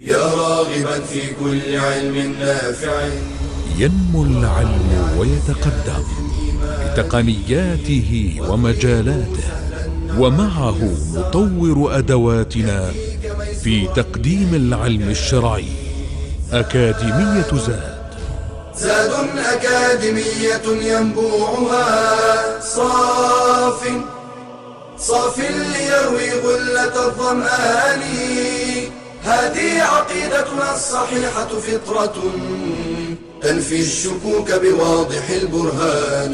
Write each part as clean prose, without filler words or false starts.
يا راغبا في كل علم نافع. ينمو العلم ويتقدم بتقنياته ومجالاته، ومعه نطور أدواتنا في تقديم العلم الشرعي. أكاديمية زاد أكاديمية ينبوعها صاف ليروي غلة الظمآن. هذه عقيدتنا الصحيحة فطرة تنفي الشكوك بواضح البرهان.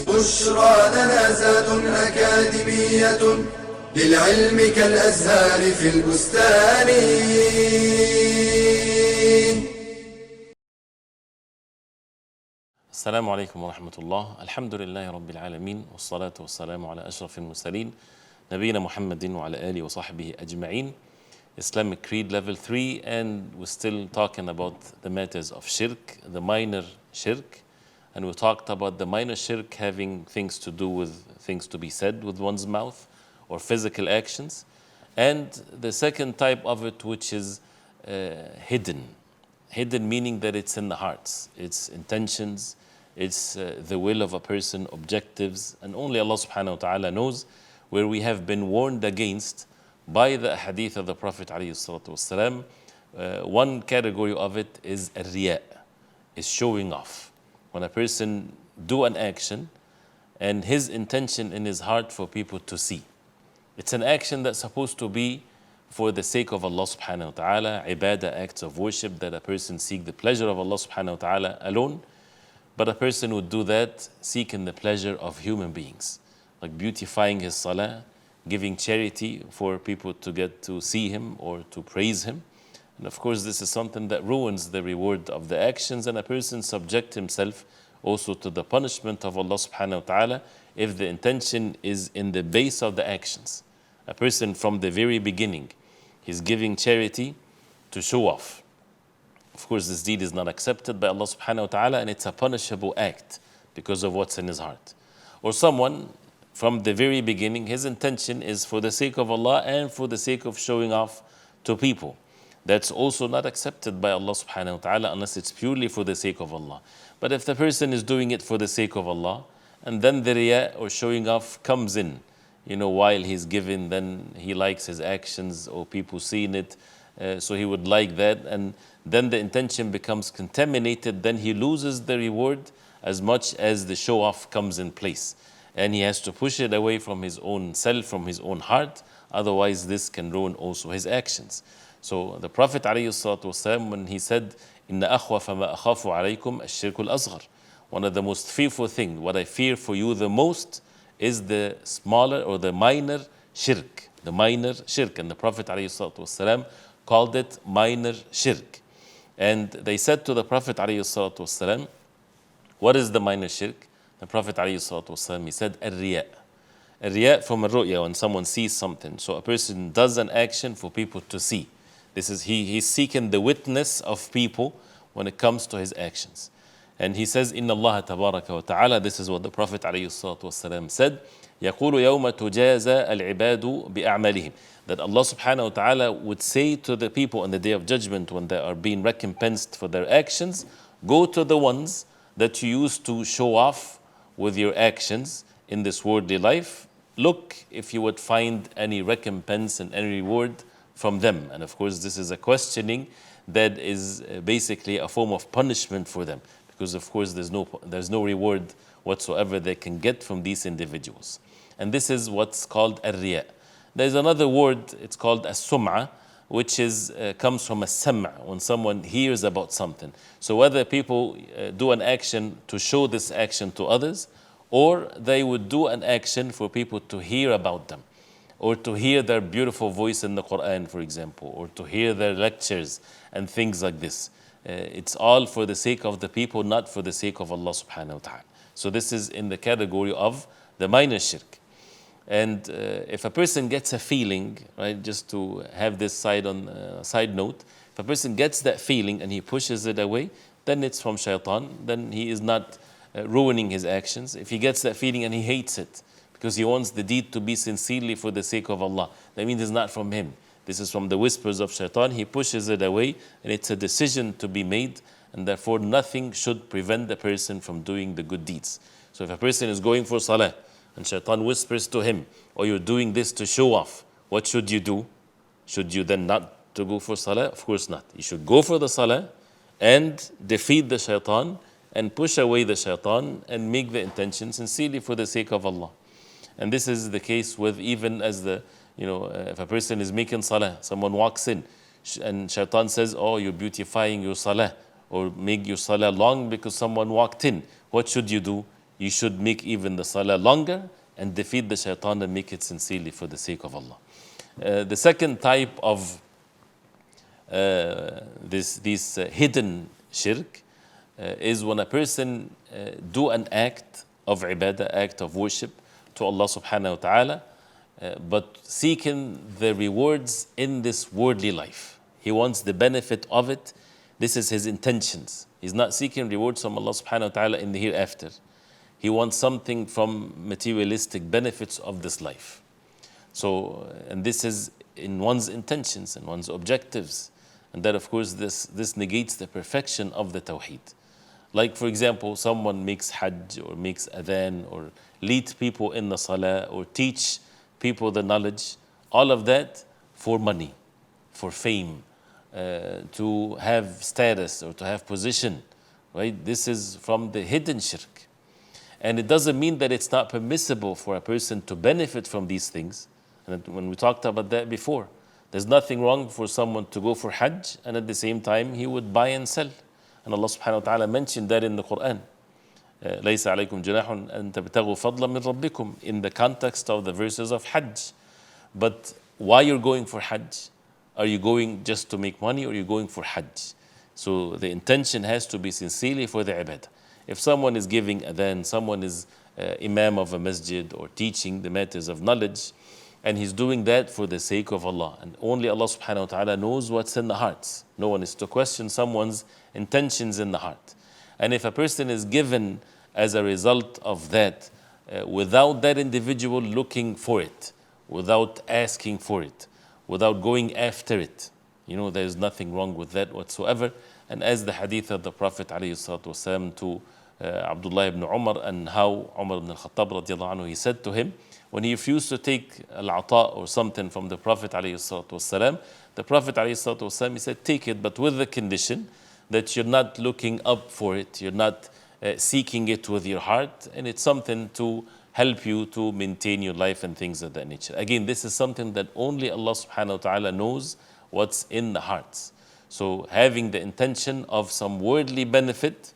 بشرى لنا زاد أكاديمية للعلم كالأزهار في البستان. السلام عليكم ورحمة الله. الحمد لله رب العالمين، والصلاة والسلام على أشرف المرسلين نبينا محمد وعلى آله وصحبه أجمعين. Islamic Creed level 3, and we're still talking about the matters of shirk, the minor shirk, and we talked about the minor shirk having things to do with things to be said with one's mouth or physical actions, and the second type of it, which is hidden meaning that it's in the hearts, it's intentions, it's the will of a person, objectives, and only Allah subhanahu wa ta'ala knows, where we have been warned against by the hadith of the Prophet alayhi salatu wasalam. One category of it is riya, is showing off. When a person do an action and his intention in his heart for people to see. It's an action that's supposed to be for the sake of Allah subhanahu wa ta'ala, ibadah, acts of worship, that a person seek the pleasure of Allah subhanahu wa ta'ala alone. But a person would do that seeking the pleasure of human beings, like beautifying his salah, giving charity for people to get to see him or to praise him. And of course, this is something that ruins the reward of the actions, and a person subject himself also to the punishment of Allah subhanahu wa ta'ala if the intention is in the base of the actions. A person from the very beginning, he's giving charity to show off. Of course, this deed is not accepted by Allah subhanahu wa ta'ala, and it's a punishable act because of what's in his heart. Or someone from the very beginning, his intention is for the sake of Allah and for the sake of showing off to people. That's also not accepted by Allah subhanahu wa ta'ala unless it's purely for the sake of Allah. But if the person is doing it for the sake of Allah, and then the riya or showing off comes in, while he's giving, then he likes his actions or people seeing it, so he would like that, and then the intention becomes contaminated, then he loses the reward as much as the show off comes in place. And he has to push it away from his own self, from his own heart. Otherwise, this can ruin also his actions. So the Prophet ﷺ, when he said, "Inna akhwafa ma akhafu alaykum ash-shirku al-asghar," one of the most fearful things, what I fear for you the most, is the smaller or the minor shirk. The minor shirk. And the Prophet ﷺ called it minor shirk. And they said to the Prophet ﷺ, what is the minor shirk? The Prophet ﷺ, he said, Ar-riya. Ar-riya from ar-ru'ya, when someone sees something. So a person does an action for people to see. This is, he's seeking the witness of people when it comes to his actions. And he says, Inna Allah tabaraka wa ta'ala, this is what the Prophet ﷺ said, يَقُولُ يَوْمَ تُجَازَ الْعِبَادُ بِأَعْمَالِهِمْ, that Allah subhanahu wa ta'ala would say to the people on the Day of Judgment, when they are being recompensed for their actions, go to the ones that you used to show off with your actions in this worldly life. Look if you would find any recompense and any reward from them. And of course, this is a questioning that is basically a form of punishment for them, because of course there's no reward whatsoever they can get from these individuals. And this is what's called ar-riya. There's another word, it's called as-sum'a, which is comes from a sam', when someone hears about something. So whether people do an action to show this action to others, or they would do an action for people to hear about them, or to hear their beautiful voice in the Quran, for example, or to hear their lectures and things like this. It's all for the sake of the people, not for the sake of Allah subhanahu wa ta'ala. So this is in the category of the minor shirk. And if a person gets a feeling, right, just to have this side note, if a person gets that feeling and he pushes it away, then it's from shaitan, then he is not ruining his actions. If he gets that feeling and he hates it because he wants the deed to be sincerely for the sake of Allah, that means it's not from him. This is from the whispers of shaitan. He pushes it away, and it's a decision to be made, and therefore nothing should prevent the person from doing the good deeds. So if a person is going for salah, and shaitan whispers to him, or you're doing this to show off, what should you do? Should you then not to go for salah? Of course not. You should go for the salah and defeat the shaitan and push away the shaitan and make the intention sincerely for the sake of Allah. And this is the case with even as if a person is making salah, someone walks in and shaitan says, oh, you're beautifying your salah, or make your salah long because someone walked in. What should you do? You should make even the salah longer and defeat the shaitan and make it sincerely for the sake of Allah. The second type of this hidden shirk is when a person do an act of ibadah, act of worship to Allah subhanahu wa ta'ala, but seeking the rewards in this worldly life. He wants the benefit of it. This is his intentions. He's not seeking rewards from Allah subhanahu wa ta'ala in the hereafter. He wants something from materialistic benefits of this life. So, and this is in one's intentions and one's objectives. And that, of course, this negates the perfection of the tawheed. Like, for example, someone makes hajj or makes adhan or lead people in the salah or teach people the knowledge. All of that for money, for fame, to have status or to have position. Right? This is from the hidden shirk. And it doesn't mean that it's not permissible for a person to benefit from these things. And when we talked about that before, there's nothing wrong for someone to go for hajj and at the same time he would buy and sell. And Allah subhanahu wa ta'ala mentioned that in the Quran. لَيْسَ عَلَيْكُمْ جُنَاحٌ أَن تَبْتَغُوا فَضْلًا مِنْ رَبِّكُمْ, in the context of the verses of hajj. But why you're going for hajj? Are you going just to make money, or are you going for hajj? So the intention has to be sincerely for the ibadah. If someone is giving adhan, someone is imam of a masjid or teaching the matters of knowledge, and he's doing that for the sake of Allah, and only Allah subhanahu wa ta'ala knows what's in the hearts. No one is to question someone's intentions in the heart. And if a person is given as a result of that, without that individual looking for it, without asking for it, without going after it, there's nothing wrong with that whatsoever. And as the hadith of the Prophet ﷺ to Abdullah ibn Umar, and how Umar ibn al-Khattab radiallahu anhu, he said to him, when he refused to take al-ata or something from the Prophet ﷺ, the Prophet ﷺ, he said, take it, but with the condition that you're not looking up for it, you're not seeking it with your heart, and it's something to help you to maintain your life and things of that nature. Again, this is something that only Allah subhanahu wa ta'ala knows what's in the hearts. So having the intention of some worldly benefit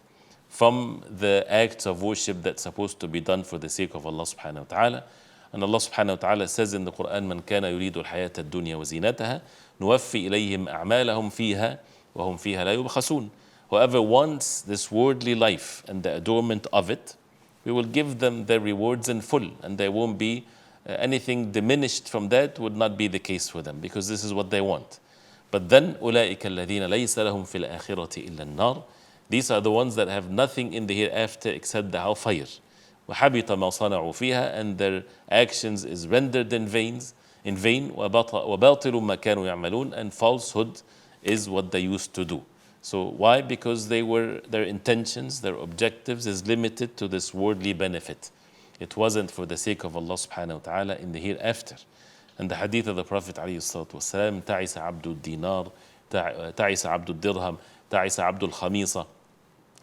from the acts of worship that's supposed to be done for the sake of Allah subhanahu wa ta'ala. And Allah subhanahu wa ta'ala says in the Quran, مَنْ كَانَ يُرِيدُ الْحَيَاةَ الدُّنْيَا وَزِينَتَهَا نُوَفِّي إِلَيْهِمْ أَعْمَالَهُمْ فِيهَا وَهُمْ فِيهَا لَا يُبْخَسُونَ. Whoever wants this worldly life and the adornment of it, we will give them their rewards in full, and there won't be anything diminished from that. Would not be the case for them, because this is what they want. But then, أُولَٰئِكَ الَّذِينَ لَيْسَ لَهُمْ فِي الْآخِرَةِ إِلَّا النَّارِ. These are the ones that have nothing in the hereafter except the hellfire. وَحَبِطَ مَا صَنَعُوا فِيهَا, and their actions is rendered in vain. وَبَاطِلُ مَا كَانُوا يَعْمَلُونَ, and falsehood is what they used to do. So why? Because their intentions, their objectives is limited to this worldly benefit. It wasn't for the sake of Allah subhanahu wa ta'ala in the hereafter. And the hadith of the Prophet ﷺ, تعس عبد الدينار, تعس عبد الدرهم, تعس عبد الخميصة,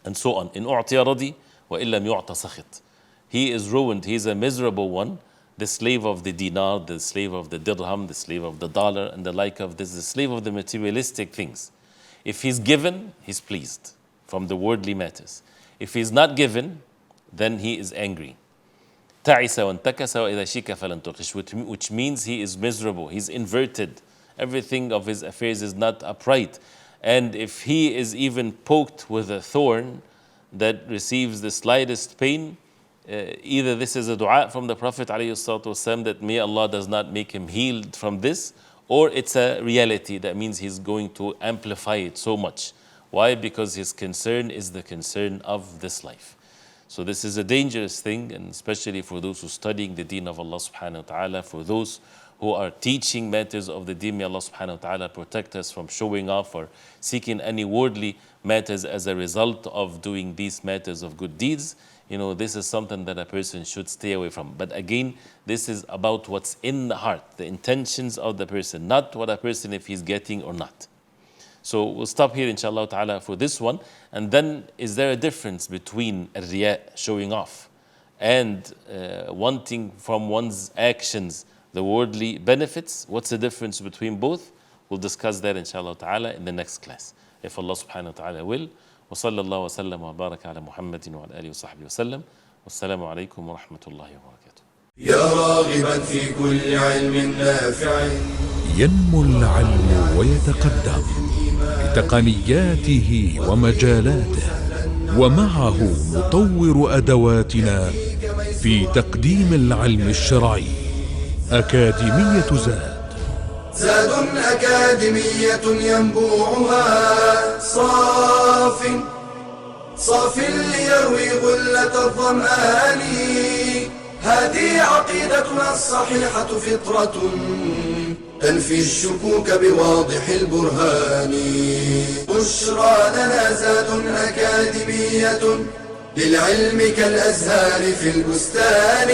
and so on. إن أعطي رضي وإن لم يعط سخط. He is ruined, he is a miserable one, the slave of the dinar, the slave of the dirham, the slave of the dollar, and the like of this, the slave of the materialistic things. If he's given, he's pleased from the worldly matters. If he's not given, then he is angry. تعس وانتكس وإذا شيك فلن ترقش, which means he is miserable, he's inverted. Everything of his affairs is not upright. And if he is even poked with a thorn that receives the slightest pain, either this is a dua from the Prophet ﷺ that may Allah does not make him healed from this, or it's a reality that means he's going to amplify it so much. Why? Because his concern is the concern of this life. So this is a dangerous thing, and especially for those who are studying the deen of Allah subhanahu wa ta'ala, for those who are teaching matters of the deen. May Allah subhanahu wa ta'ala protect us from showing off or seeking any worldly matters as a result of doing these matters of good deeds. This is something that a person should stay away from. But again, this is about what's in the heart, the intentions of the person, not what a person if he's getting or not. So we'll stop here inshallah ta'ala for this one. And then, is there a difference between riya, showing off, and wanting from one's actions the worldly benefits? What's the difference between both? We'll discuss that inshallah ta'ala in the next class, if Allah subhanahu wa ta'ala will. وصلى الله وسلم وبارك على محمد وعلى آله وصحبه وسلم والسلام عليكم ورحمة الله وبركاته. يا راغبا في كل علم نافع ينمو العلم ويتقدم بتقنياته ومجالاته، ومعه نطور أدواتنا في تقديم العلم الشرعي. أكاديمية زاد أكاديمية ينبوعها صاف ليروي غلة الظمآن. هذه عقيدتنا الصحيحة فطرة تنفي الشكوك بواضح البرهان. بشرى لنا زاد أكاديمية للعلم كالأزهار في البستان.